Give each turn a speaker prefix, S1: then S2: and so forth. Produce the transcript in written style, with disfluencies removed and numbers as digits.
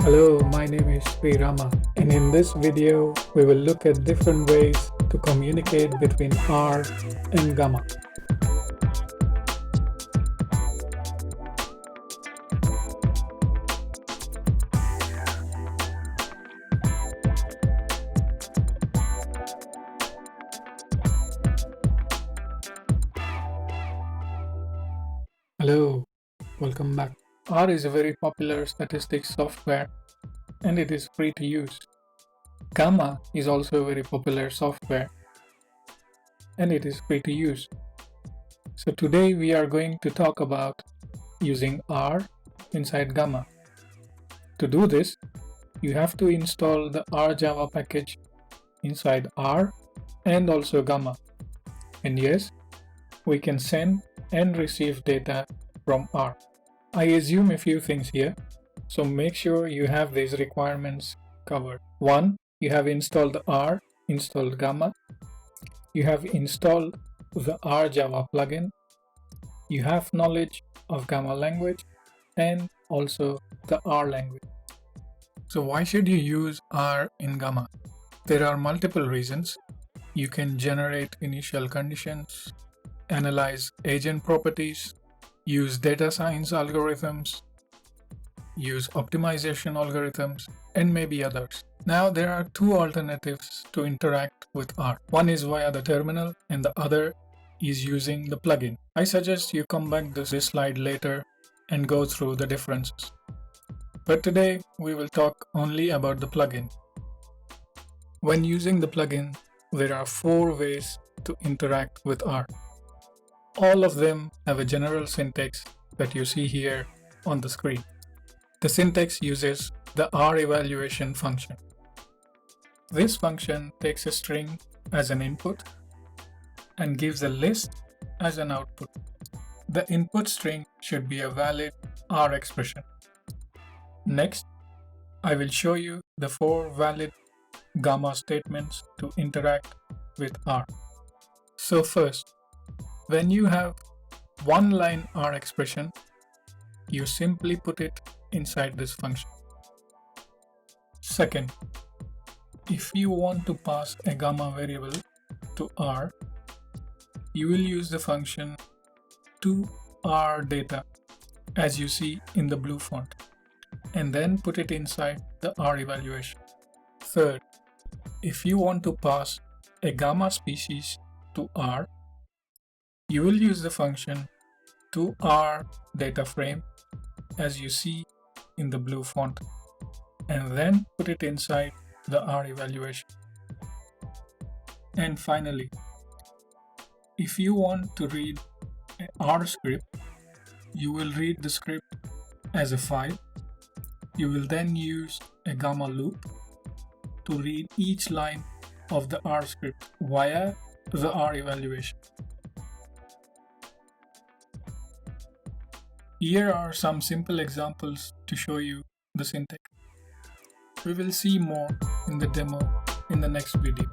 S1: Hello, my name is Srirama, and in this video we will look at different ways to communicate between R and gamma. Hello, welcome back. R is a very popular statistics software and it is free to use. Gamma is also a very popular software and it is free to use. So today we are going to talk about using R inside Gamma. To do this, you have to install the R Java package inside R and also Gamma. And yes, we can send and receive data from R. I assume a few things here, so make sure you have these requirements covered. 1. You have installed R, installed Gamma. You have installed the R Java plugin. You have knowledge of Gamma language and also the R language. So why should you use R in Gamma? There are multiple reasons. You can generate initial conditions, analyze agent properties, use data science algorithms, use optimization algorithms, and maybe others. Now there are two alternatives to interact with R. One is via the terminal and the other is using the plugin. I suggest you come back to this slide later and go through the differences. But today we will talk only about the plugin. When using the plugin, there are 4 ways to interact with R. All of them have a general syntax that you see here on the screen. The syntax uses the R evaluation function. This function takes a string as an input and gives a list as an output. The input string should be a valid R expression. Next, I will show you the 4 valid Gamma statements to interact with R. So first, when you have one line R expression, you simply put it inside this function. Second, if you want to pass a Gamma variable to R, you will use the function toRData as you see in the blue font, and then put it inside the R evaluation. Third, if you want to pass a Gamma species to R, you will use the function toRDataFrame as you see in the blue font, and then put it inside the R evaluation. And finally, if you want to read an R script, you will read the script as a file. You will then use a Gamma loop to read each line of the R script via the R evaluation. Here are some simple examples to show you the syntax. We will see more in the demo in the next video.